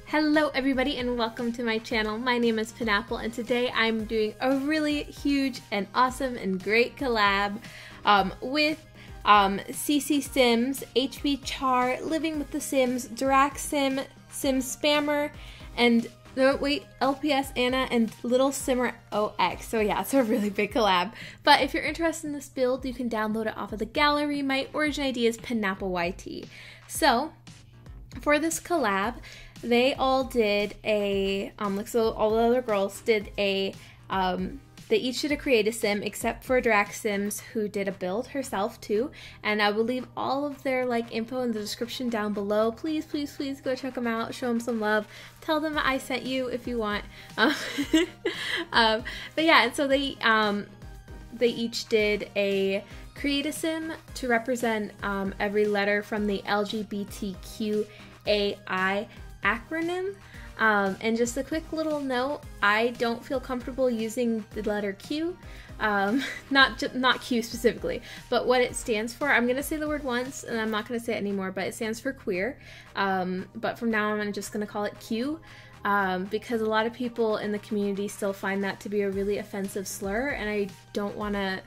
Hello everybody and welcome to my channel. My name is Penapple and today I'm doing a really huge and awesome and great collab with CeCe TheSims, HB Char, Living with the Sims, DorakPlay, Sims Spammer, and LPS Anna and Little Simmer OX. So yeah, it's a really big collab. But if you're interested in this build, you can download it off of the gallery. My origin ID is penappleYT. So for this collab, they all did a, so all the other girls did a, they each did a creative sim except for DorakSims, who did a build herself too. And I will leave all of their info in the description down below. Please, please, please go check them out. Show them some love. Tell them I sent you if you want. But yeah, and so they each did a creative sim to represent every letter from the LGBTQAI acronym. And just a quick little note, I don't feel comfortable using the letter Q, not Q specifically, but what it stands for. I'm gonna say the word once and I'm not gonna say it anymore, but it stands for queer. But from now on I'm just gonna call it Q, because a lot of people in the community still find that to be a really offensive slur, and I don't want to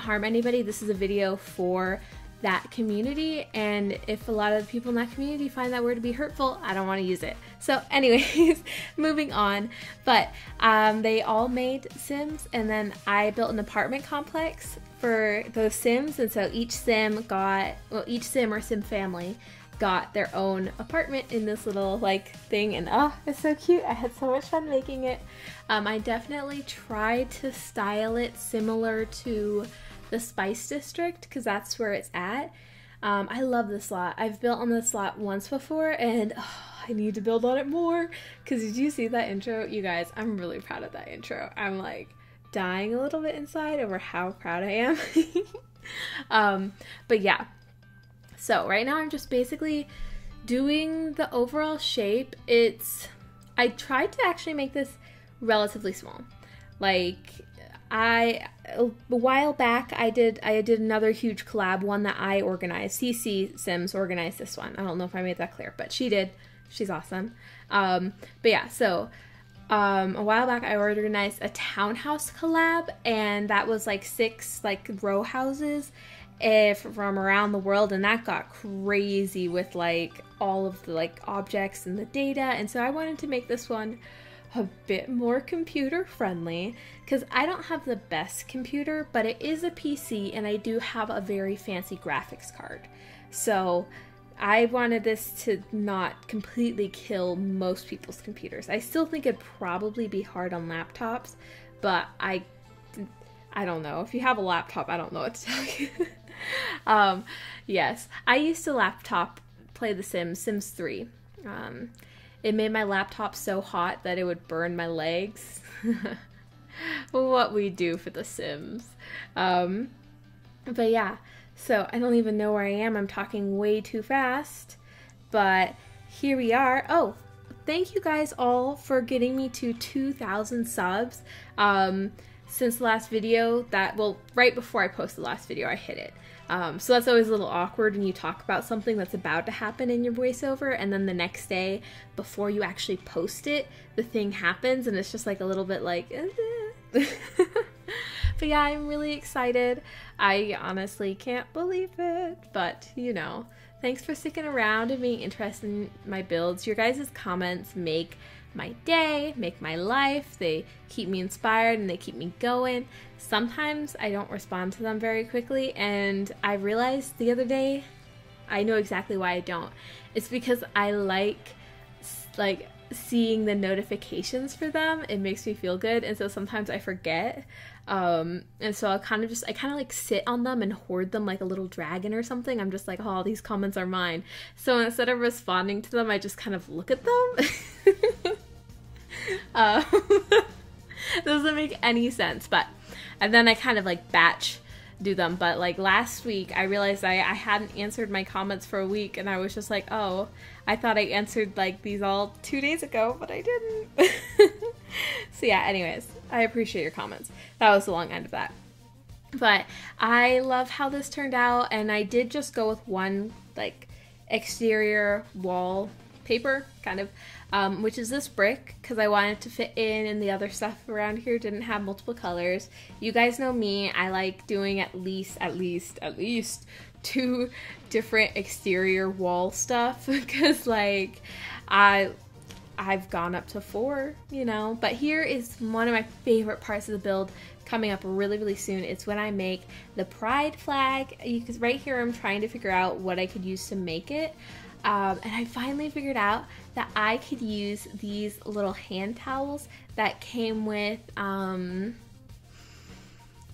harm anybody. This is a video for that community, and if a lot of the people in that community find that word to be hurtful, I don't want to use it. So anyways, moving on. But they all made Sims, and then I built an apartment complex for those Sims, and so each Sim got, each Sim or Sim family got their own apartment in this little thing, and oh, it's so cute. I had so much fun making it. I definitely tried to style it similar to the Spice District, because that's where it's at. I love this lot. I've built on this lot once before, and I need to build on it more, because did you see that intro? You guys, I'm really proud of that intro. I'm dying a little bit inside over how proud I am. But yeah, so right now I'm just basically doing the overall shape. I tried to actually make this relatively small. A while back I did another huge collab, one that I organized. CeCe TheSims organized this one. I don't know if I made that clear, but she did. She's awesome. But yeah, so a while back I organized a townhouse collab, and that was 6 row houses from around the world, and that got crazy with all of the objects and the data, and so I wanted to make this one a bit more computer friendly, because I don't have the best computer, but it is a PC and I do have a very fancy graphics card. So I wanted this to not completely kill most people's computers. I still think it'd probably be hard on laptops, but I don't know. If you have a laptop, I don't know what to tell you. Yes, I used to laptop play The Sims, Sims 3. It made my laptop so hot that it would burn my legs. What we do for The Sims. But yeah, so I don't even know where I am. I'm talking way too fast. But here we are. Oh, thank you guys all for getting me to 2,000 subs. Since the last video, right before I posted the last video, I hit it. So that's always a little awkward when you talk about something that's about to happen in your voiceover, and then the next day, before you actually post it, the thing happens, and it's just a little bit But yeah, I'm really excited. I honestly can't believe it, but thanks for sticking around and being interested in my builds. Your guys' comments make my day, make my life. They keep me inspired and they keep me going. Sometimes I don't respond to them very quickly, and I realized the other day, I know exactly why I don't. It's because I like like seeing the notifications for them, it makes me feel good, and so sometimes I forget. And so I kind of like sit on them and hoard them like a little dragon or something. I'm just like, oh, these comments are mine. So instead of responding to them, I just kind of look at them. Doesn't make any sense, but, and then I kind of like batch do them. But like last week I realized I hadn't answered my comments for a week, and I was just like, oh, I thought I answered like these all 2 days ago, but I didn't. So yeah, anyways, I appreciate your comments. That was the long end of that. But I love how this turned out, and I did just go with one like exterior wall paper kind of, which is this brick, because I wanted to fit in, and the other stuff around here didn't have multiple colors. You guys know me, I like doing at least 2 different exterior wall stuff, because like I've gone up to 4, you know. But here is one of my favorite parts of the build coming up really soon. It's when I make the pride flag, because right here I'm trying to figure out what I could use to make it. And I finally figured out that I could use these little hand towels that came with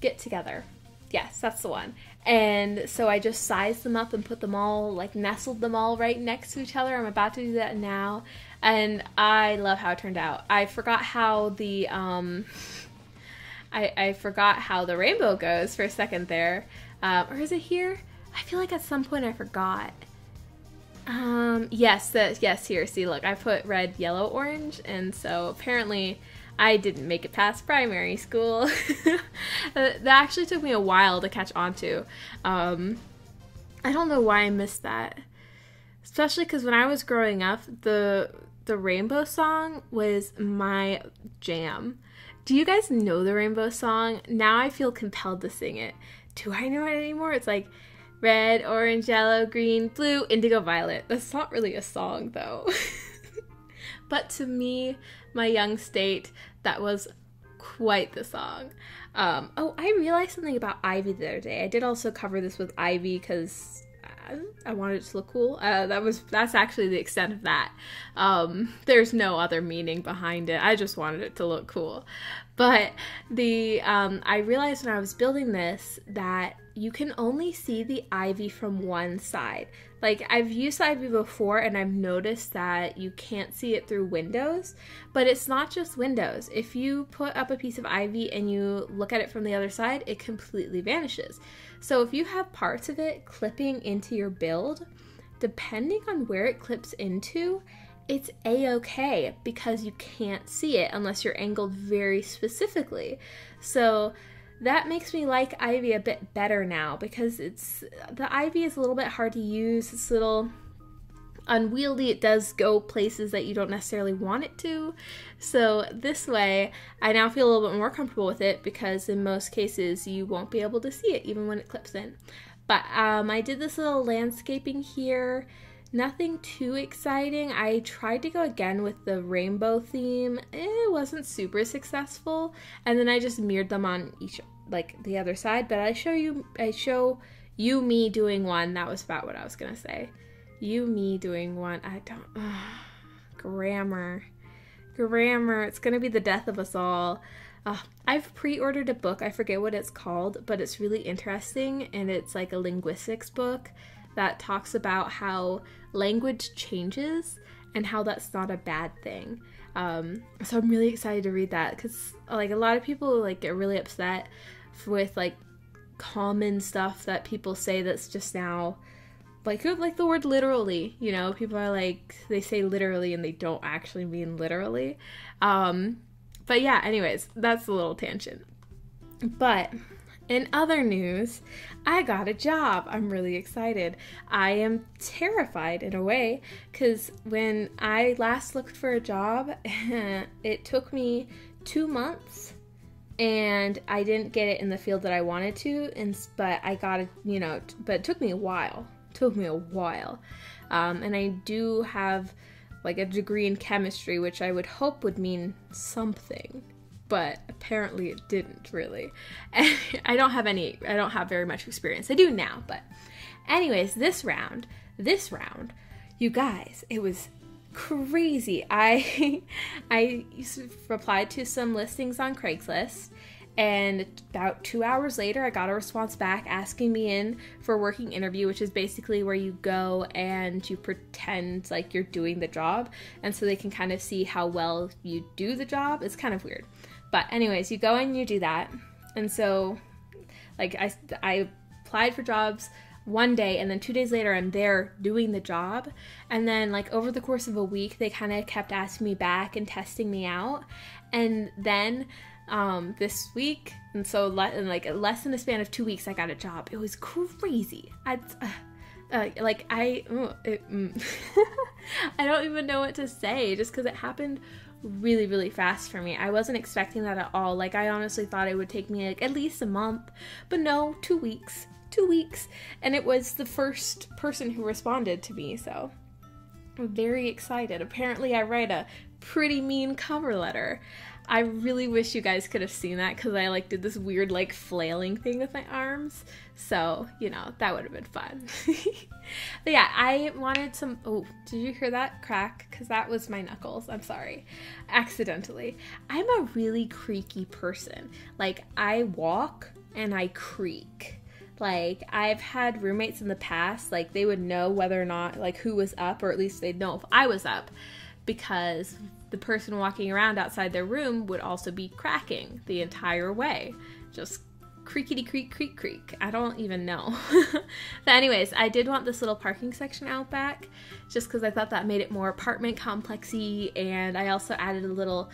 Get Together. Yes, that's the one. And so I just sized them up and put them all, like nestled them all right next to each other. I'm about to do that now. And I love how it turned out. I forgot how the, I forgot how the rainbow goes for a second there. Or is it here? I feel like at some point I forgot. Yes, here, see, look, I put red, yellow, orange, and so apparently I didn't make it past primary school. That actually took me a while to catch on to. I don't know why I missed that. Especially because when I was growing up, the Rainbow song was my jam. Do you guys know the Rainbow song? Now I feel compelled to sing it. Do I know it anymore? It's like, red, orange, yellow, green, blue, indigo, violet. That's not really a song though. But to me, my young state, that was quite the song. Oh, I realized something about Ivy the other day. I did also cover this with Ivy because I wanted it to look cool. That's actually the extent of that. There's no other meaning behind it. I just wanted it to look cool. But I realized when I was building this that you can only see the ivy from one side. Like, I've used ivy before and I've noticed that you can't see it through windows, but it's not just windows. If you put up a piece of ivy and you look at it from the other side, it completely vanishes. So if you have parts of it clipping into your build, depending on where it clips into, it's a-okay because you can't see it unless you're angled very specifically. So that makes me like ivy a bit better now, because the ivy is a little bit hard to use. It's a little unwieldy. It does go places that you don't necessarily want it to. So this way, I now feel a little bit more comfortable with it, because in most cases you won't be able to see it even when it clips in. But I did this little landscaping here. Nothing too exciting. I tried to go again with the rainbow theme. It wasn't super successful. And then I just mirrored them on each, like the other side. But I show you me doing one. That was about what I was gonna say. You me doing one. Grammar. It's gonna be the death of us all. I've pre-ordered a book. I forget what it's called, but it's really interesting, and it's like a linguistics book that talks about how language changes and how that's not a bad thing. So I'm really excited to read that, because like a lot of people like get really upset with like common stuff that people say that's just now like the word literally, you know, people are like, they say literally and they don't actually mean literally. But yeah, anyways, that's a little tangent. But in other news, I got a job. I'm really excited. I am terrified in a way, because when I last looked for a job, it took me 2 months and I didn't get it in the field that I wanted to, but I got it, you know, but it took me a while. And I do have like a degree in chemistry, which I would hope would mean something, but apparently it didn't really. And I don't have very much experience. I do now, but anyways, this round, you guys, it was crazy. I replied to some listings on Craigslist, and about 2 hours later I got a response back asking me in for a working interview, which is basically where you go and you pretend like you're doing the job, and so they can kind of see how well you do the job. It's kind of weird, but anyways, you go and you do that. And so like I applied for jobs one day, and then 2 days later I'm there doing the job. And then like over the course of a week they kind of kept asking me back and testing me out. And then this week, and so in like less than a span of 2 weeks I got a job. It was crazy. I don't even know what to say, just because it happened really, really fast for me. I wasn't expecting that at all. Like, I honestly thought it would take me like at least a month, but no, 2 weeks. 2 weeks, and it was the first person who responded to me, so I'm very excited. Apparently I write a pretty mean cover letter. I really wish you guys could have seen that, because I like did this weird like flailing thing with my arms, so you know, that would have been fun. But yeah, I wanted some, oh, did you hear that crack? Because that was my knuckles. I'm sorry, accidentally. I'm a really creaky person. Like, I walk and I creak. Like, I've had roommates in the past, like, they would know whether or not, like, who was up, or at least they'd know if I was up, because the person walking around outside their room would also be cracking the entire way. Just creakity creak, creak, creak. I don't even know. But anyways, I did want this little parking section out back, just because I thought that made it more apartment complexy, and I also added a little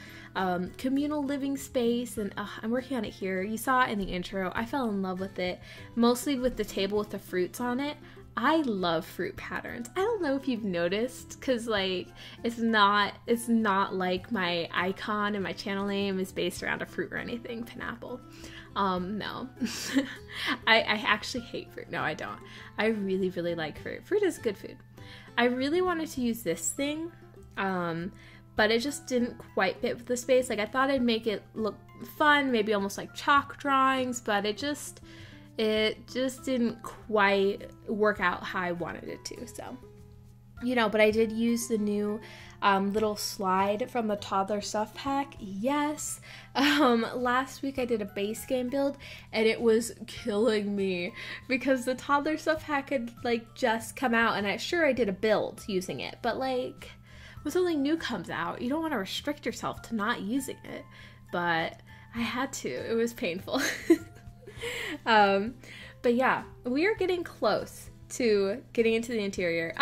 communal living space, and I'm working on it here. You saw it in the intro. I fell in love with it, mostly with the table with the fruits on it. I love fruit patterns. I don't know if you've noticed, because like it's not like my icon and my channel name is based around a fruit or anything. Penapple. No. I actually hate fruit. No, I don't. I really, really like fruit. Fruit is good food. I really wanted to use this thing, but it just didn't quite fit with the space. Like, I thought I'd make it look fun, maybe almost like chalk drawings, but it just didn't quite work out how I wanted it to. So, you know, but I did use the new little slide from the toddler stuff pack. Yes. Last week I did a base game build, and it was killing me because the toddler stuff pack had like just come out, and I did a build using it, but like when something new comes out, you don't want to restrict yourself to not using it, but I had to. It was painful. But yeah, we are getting close to getting into the interior.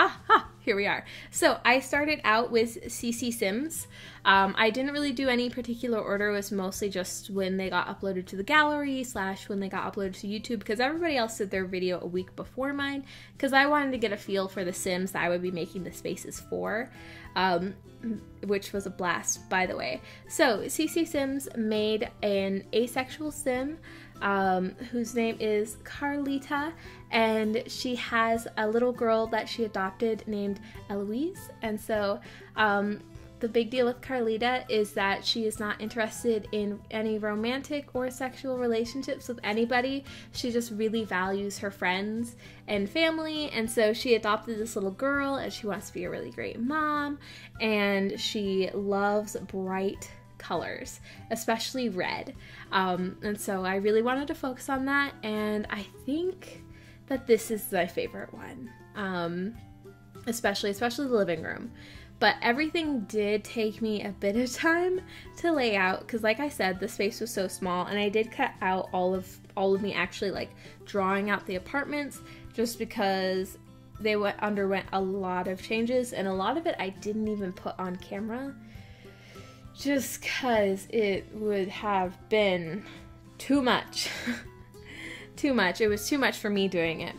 Here we are. So I started out with CeCe TheSims. I didn't really do any particular order. It was mostly just when they got uploaded to the gallery / when they got uploaded to YouTube, because everybody else did their video a week before mine, because I wanted to get a feel for the Sims that I would be making the spaces for, which was a blast, by the way. So CeCe TheSims made an asexual Sim, whose name is Carlita, and she has a little girl that she adopted named Eloise. And so the big deal with Carlita is that she is not interested in any romantic or sexual relationships with anybody. She just really values her friends and family, and so she adopted this little girl, and she wants to be a really great mom, and she loves bright colors, especially red, and so I really wanted to focus on that, and I think that this is my favorite one, especially the living room. But everything did take me a bit of time to lay out, because like I said, the space was so small, and I did cut out all of me actually like drawing out the apartments, just because they underwent a lot of changes, and a lot of it I didn't even put on camera, just because it would have been too much. Too much. It was too much for me doing it.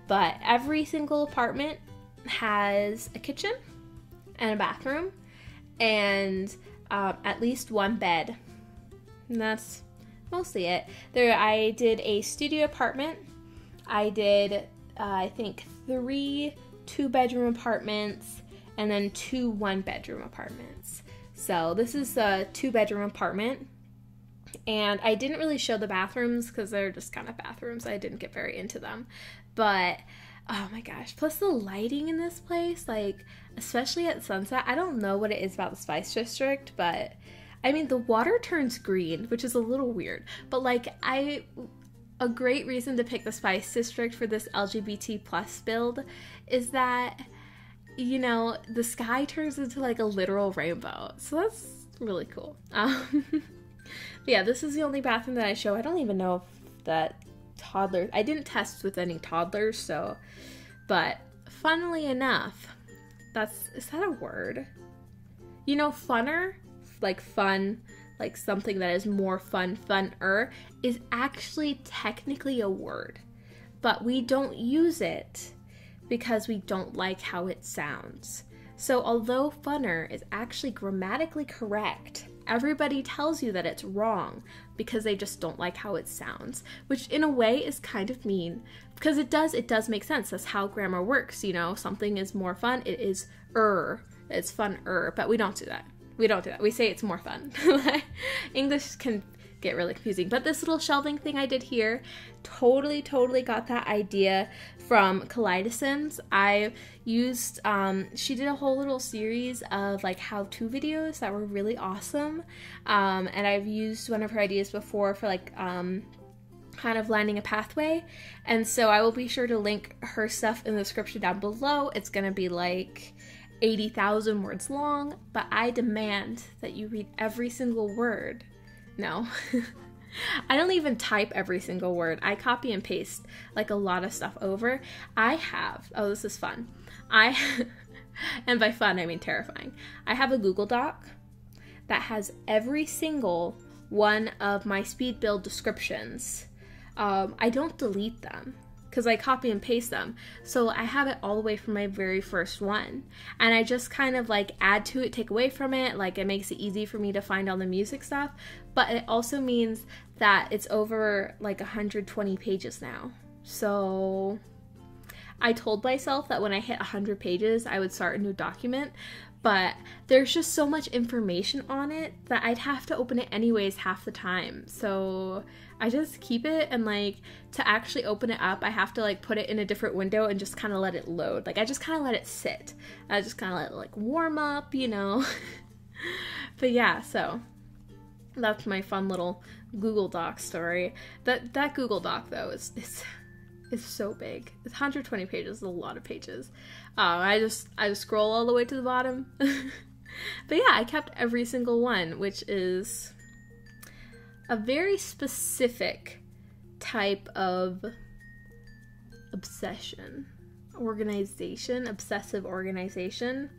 But every single apartment has a kitchen and a bathroom and at least one bed. And that's mostly it. I did a studio apartment. I did, I think, 3 2-bedroom apartments and then 2 1-bedroom apartments. So this is a 2-bedroom apartment. And I didn't really show the bathrooms because they're just kind of bathrooms. I didn't get very into them. But Oh my gosh. Plus the lighting in this place, like, especially at sunset. I don't know what it is about the Spice District, but I mean, the water turns green, which is a little weird. But like, a great reason to pick the Spice District for this LGBT plus build is that, you know, the sky turns into like a literal rainbow. So that's really cool. But yeah, this is the only bathroom that I show. I don't even know if that toddlers, I didn't test with any toddlers, so, but funnily enough, is that a word? You know, funner, like fun, like something that is more fun, funner, is actually technically a word, but we don't use it because we don't like how it sounds. So although funner is actually grammatically correct, everybody tells you that it's wrong because they just don't like how it sounds, which in a way is kind of mean, because it does make sense. That's how grammar works, you know, something is more fun, it is it's fun-er, but we don't do that. We say it's more fun. English can get really confusing, but this little shelving thing I did here, totally got that idea from CeCe TheSims. I used, she did a whole little series of like how-to videos that were really awesome, and I've used one of her ideas before for like, kind of lining a pathway, and so I will be sure to link her stuff in the description down below. It's gonna be like 80,000 words long, but I demand that you read every single word. No. I don't even type every single word. I copy and paste like a lot of stuff over. Oh, this is fun. And by fun, I mean terrifying. I have a Google Doc that has every single one of my speed build descriptions. I don't delete them because I copy and paste them. So I have it all the way from my very first one. And I just kind of like add to it, take away from it. Like it makes it easy for me to find all the music stuff. But it also means that it's over like 120 pages now. So I told myself that when I hit 100 pages, I would start a new document. But there's just so much information on it that I'd have to open it anyways half the time. So I just keep it, and like to actually open it up, I have to like put it in a different window and just kind of let it load. Like I just kind of let it sit. I just kind of let it like warm up, you know. But yeah, so that's my fun little Google Doc story. That Google Doc though is so big. It's 120 pages, is a lot of pages. I just scroll all the way to the bottom. But yeah, I kept every single one, which is a very specific type of obsessive organization.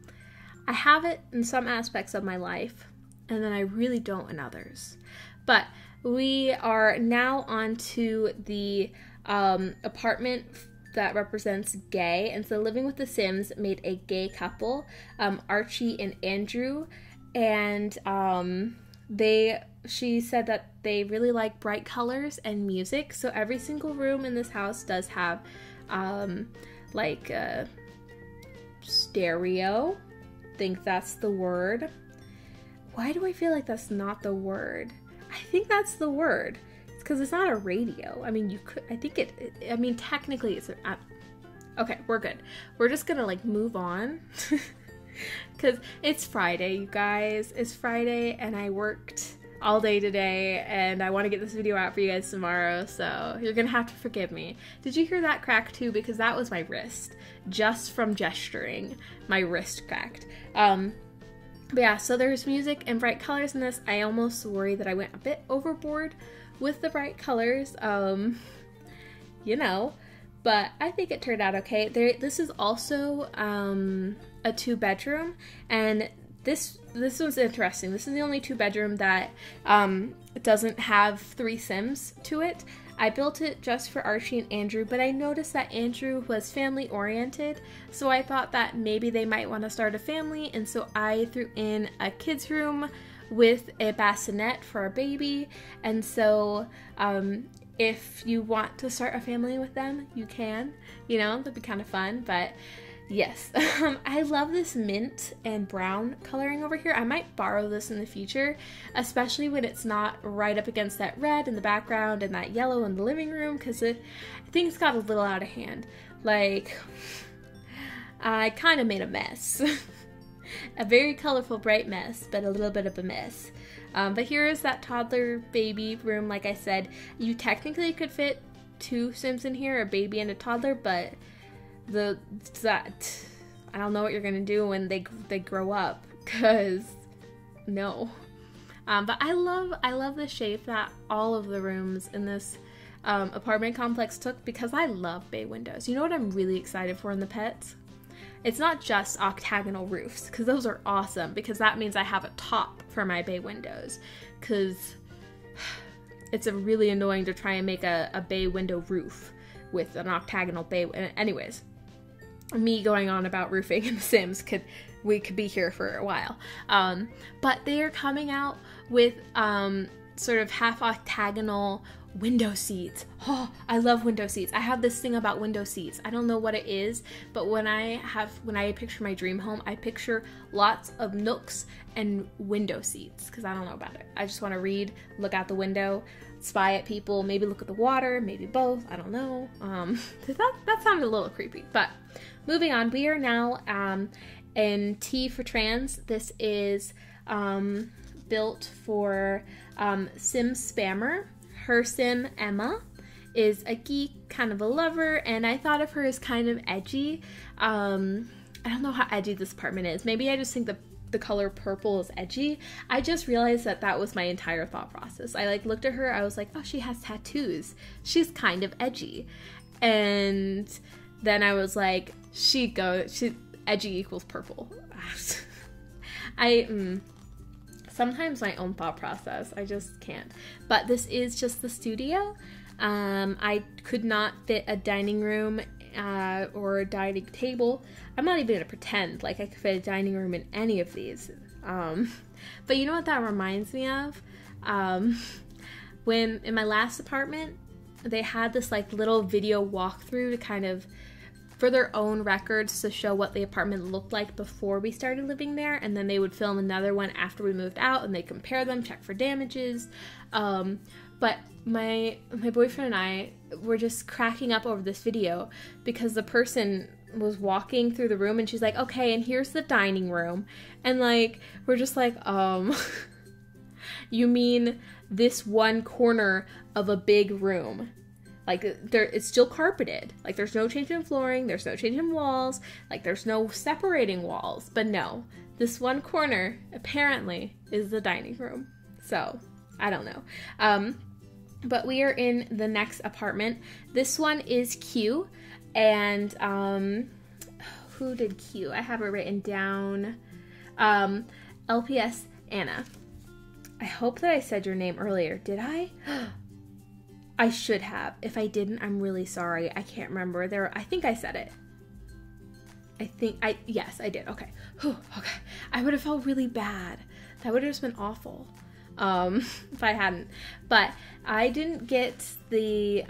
I have it in some aspects of my life, and then I really don't in others. But we are now on to the apartment that represents gay, and so Living with the Sims made a gay couple, Archie and Andrew, and she said that they really like bright colors and music, so every single room in this house does have like a stereo. I think that's the word. Why do I feel like that's not the word? I think that's the word. It's because it's not a radio. I mean, you could, I think I mean, technically it's okay, we're good. We're just gonna like move on because it's Friday, you guys. It's Friday and I worked all day today and I want to get this video out for you guys tomorrow, so you're gonna have to forgive me. Did you hear that crack too? Because that was my wrist. Just from gesturing, my wrist cracked. But yeah, so there's music and bright colors in this. I almost worry that I went a bit overboard with the bright colors, you know, but I think it turned out okay. This is also a 2-bedroom, and this was interesting. This is the only 2-bedroom that doesn't have 3 Sims to it. I built it just for Archie and Andrew, but I noticed that Andrew was family oriented, so I thought that maybe they might want to start a family, and so I threw in a kids room with a bassinet for a baby. And so if you want to start a family with them, you can, you know, that'd be kind of fun. But yes, I love this mint and brown coloring over here. I might borrow this in the future, especially when it's not right up against that red in the background and that yellow in the living room, because things got a little out of hand. Like, I kind of made a mess. A very colorful, bright mess, but a little bit of a mess. But here is that toddler baby room. Like I said, you technically could fit 2 Sims in here, a baby and a toddler, but I don't know what you're gonna do when they grow up, cause no. But I love the shape that all of the rooms in this apartment complex took, because I love bay windows. You know what I'm really excited for in the pets? It's not just octagonal roofs, because those are awesome, because that means I have a top for my bay windows, because it's really annoying to try and make a bay window roof with an octagonal bay. Anyways, me going on about roofing in The Sims, we could be here for a while. But they are coming out with sort of half octagonal window seats. Oh, I love window seats. I have this thing about window seats. I don't know what it is, but when I picture my dream home, I picture lots of nooks and window seats, because I don't know about it. I just want to read, look out the window, spy at people, maybe look at the water, maybe both. I don't know. That sounded a little creepy, but moving on. We are now in T for trans. This is built for Sim Spammer. Her sim, Emma, is a geek, kind of a lover, and I thought of her as kind of edgy. I don't know how edgy this apartment is. Maybe I just think the color purple is edgy. I just realized that was my entire thought process. I looked at her, I was like, oh, she has tattoos. She's kind of edgy. And then I was like, edgy equals purple. Sometimes my own thought process, I just can't. But this is just the studio. I could not fit a dining room or a dining table. I'm not even gonna pretend like I could fit a dining room in any of these. But you know what that reminds me of? When in my last apartment, they had this little video walkthrough to kind of for their own records to show what the apartment looked like before we started living there, and then they would film another one after we moved out, and they compare them, check for damages. But my boyfriend and I were just cracking up over this video because the person was walking through the room and she's like, okay, and here's the dining room, and we're just like, you mean this one corner of a big room? It's still carpeted. There's no change in flooring, there's no change in walls, there's no separating walls. But no, this one corner apparently is the dining room. So, I don't know. But we are in the next apartment. This one is Q, and who did Q? I have it written down. LPS Anna. I hope that I said your name earlier. Did I? I should have. If I didn't, I'm really sorry. I can't remember. I think I said it. Yes, I did. Okay. Whew, okay. I would have felt really bad. That would have just been awful. If I hadn't. But I didn't get the,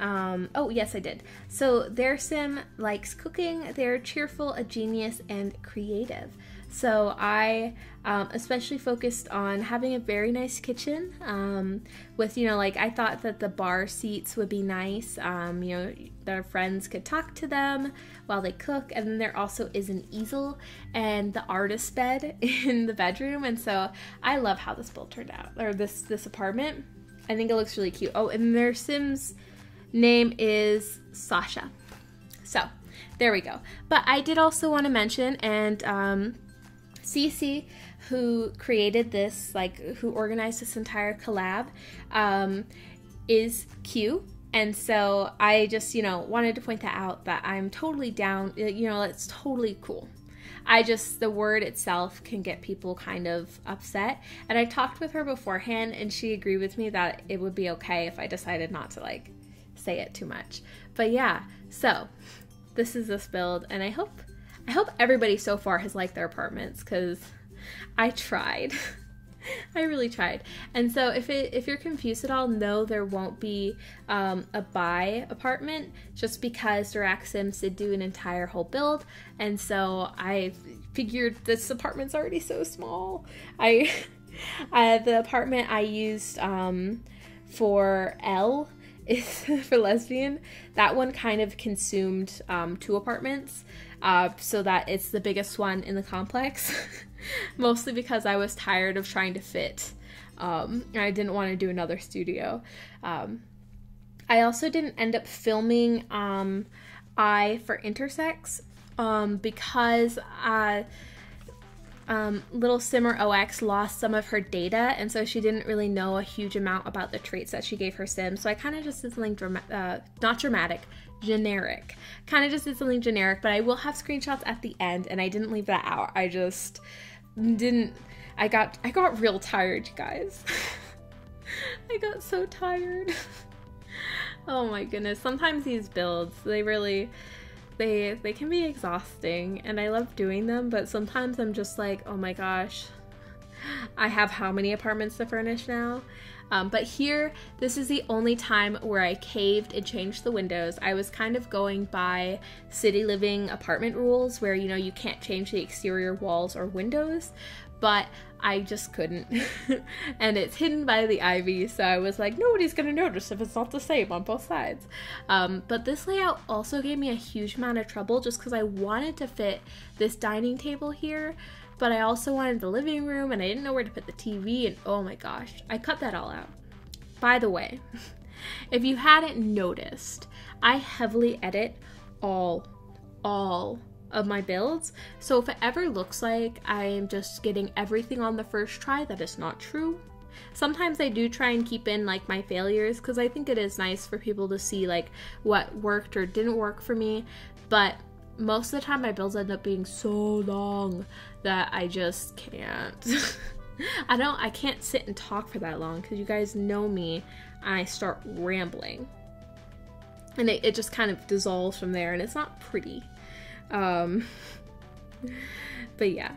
oh, yes, I did. So their sim likes cooking. They're cheerful, a genius, and creative. So I especially focused on having a very nice kitchen with, I thought that the bar seats would be nice, their friends could talk to them while they cook, and then there also is an easel and the artist bed in the bedroom, and so I love how this build turned out, or this apartment. I think it looks really cute. Oh, and their Sim's name is Sasha. So, there we go. But I did also want to mention, and CeCe, who created this, who organized this entire collab, is Q. And so I just, wanted to point that out, that I'm totally down, it's totally cool. The word itself can get people kind of upset. And I talked with her beforehand, and she agreed with me that it would be okay if I decided not to, say it too much. But yeah, so this is this build, and I hope everybody so far has liked their apartments, because I tried. I really tried. And so if you're confused at all, no, there won't be a buy apartment, just because DorakSims did do an entire whole build, and so I figured this apartment's already so small. The apartment I used for L is for lesbian. That one kind of consumed 2 apartments, so that it's the biggest one in the complex. Mostly because I was tired of trying to fit. I didn't want to do another studio. I also didn't end up filming I for intersex because little Simmer OX lost some of her data, and so she didn't really know a huge amount about the traits that she gave her sim. So I kind of just did something not dramatic, generic. Kind of just did something generic, but I will have screenshots at the end, and I didn't leave that out. I just didn't. I got real tired, you guys. I got so tired. Oh my goodness. Sometimes these builds, they really, they can be exhausting, and I love doing them, but sometimes I'm just like, oh my gosh, I have how many apartments to furnish now? But here, this is the only time where I caved and changed the windows. I was kind of going by city living apartment rules where, you know, you can't change the exterior walls or windows, but I just couldn't. And it's hidden by the ivy, so I was like, nobody's gonna notice if it's not the same on both sides. But this layout also gave me a huge amount of trouble just because I wanted to fit this dining table here, but I also wanted the living room, and I didn't know where to put the TV, and oh my gosh, I cut that all out. By the way, if you hadn't noticed, I heavily edit all of my builds, so if it ever looks like I am just getting everything on the first try, that is not true. Sometimes I do try and keep in like my failures, because I think it is nice for people to see like what worked or didn't work for me, but most of the time my builds end up being so long that I just can't. I can't sit and talk for that long, because you guys know me, I start rambling and it just kind of dissolves from there, and it's not pretty. But yeah,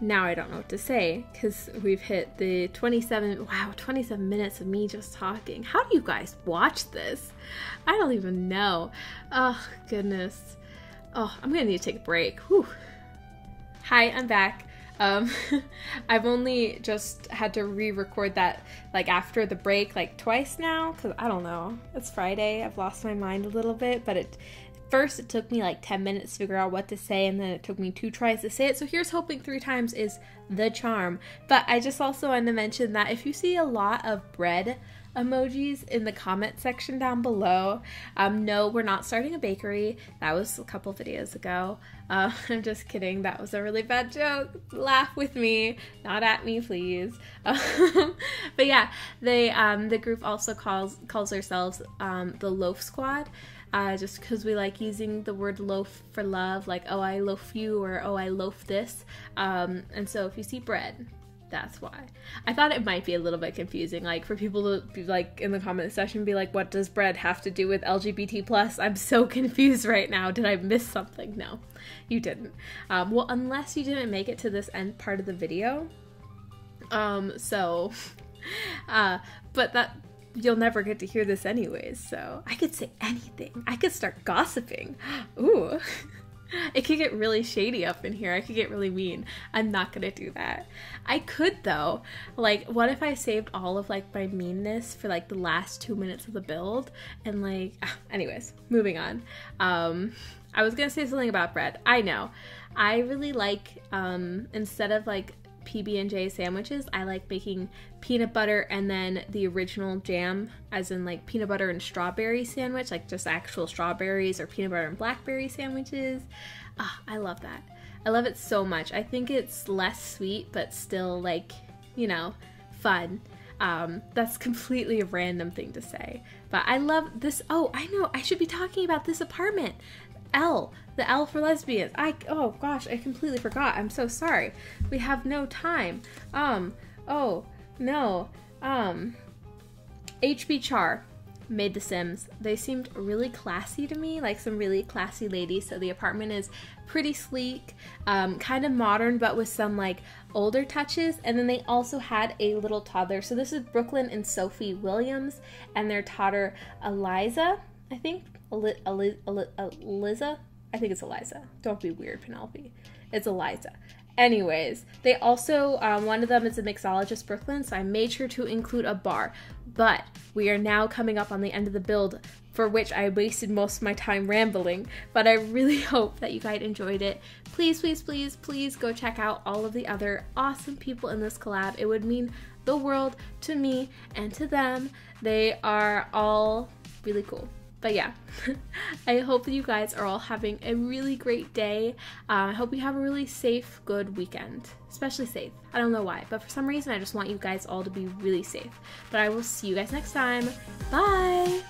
now I don't know what to say, because we've hit the 27 minutes of me just talking. How do you guys watch this? I don't even know. Oh goodness. Oh, I'm gonna need to take a break. Whew. Hi, I'm back. I've only just had to re-record that like after the break like twice now, because I don't know, it's Friday, I've lost my mind a little bit, but First, it took me like 10 minutes to figure out what to say, and then it took me 2 tries to say it. So here's hoping 3 times is the charm. But I just also wanted to mention that if you see a lot of bread emojis in the comment section down below, no, we're not starting a bakery. That was a couple videos ago. I'm just kidding. That was a really bad joke. Laugh with me, not at me, please. But yeah, the group also calls themselves the Loaf Squad. Just because we like using the word loaf for love, like, oh, I loaf you, or oh, I loaf this. And so if you see bread, that's why. I thought it might be a little bit confusing, like for people to be like in the comment section be like, what does bread have to do with LGBT+? I'm so confused right now. Did I miss something? No, you didn't. Well, unless you didn't make it to this end part of the video. But that, you'll never get to hear this anyways, so I could say anything. I could start gossiping. Ooh. It could get really shady up in here. I could get really mean. I'm not gonna do that. I could though. Like, what if I saved all of like my meanness for like the last 2 minutes of the build and like, anyways, moving on. I was gonna say something about bread. I know. I really like, instead of like PB&J sandwiches, I like making peanut butter and then the original jam, as in like peanut butter and strawberry sandwich, like just actual strawberries, or peanut butter and blackberry sandwiches. I love that. I love it so much. I think it's less sweet but still, like, you know, fun. That's completely a random thing to say, but I love this. Oh, I know, I should be talking about this apartment. The L for lesbians. Oh gosh, I completely forgot. I'm so sorry. We have no time. Oh no. HB Char made the Sims. They seemed really classy to me, like some really classy ladies. So the apartment is pretty sleek, kind of modern, but with some like older touches. And then they also had a little toddler. So this is Brooklyn and Sophie Williams and their toddler Eliza, I think. Eliza? I think it's Eliza. Don't be weird, Penelope. It's Eliza. Anyways, they also, one of them is a mixologist Brooklyn, so I made sure to include a bar. But we are now coming up on the end of the build, for which I wasted most of my time rambling, but I really hope that you guys enjoyed it. Please, please, please, please go check out all of the other awesome people in this collab. It would mean the world to me and to them. They are all really cool. But yeah, I hope that you guys are all having a really great day. I hope you have a really safe, good weekend. Especially safe. I don't know why, but for some reason I just want you guys all to be really safe. But I will see you guys next time. Bye!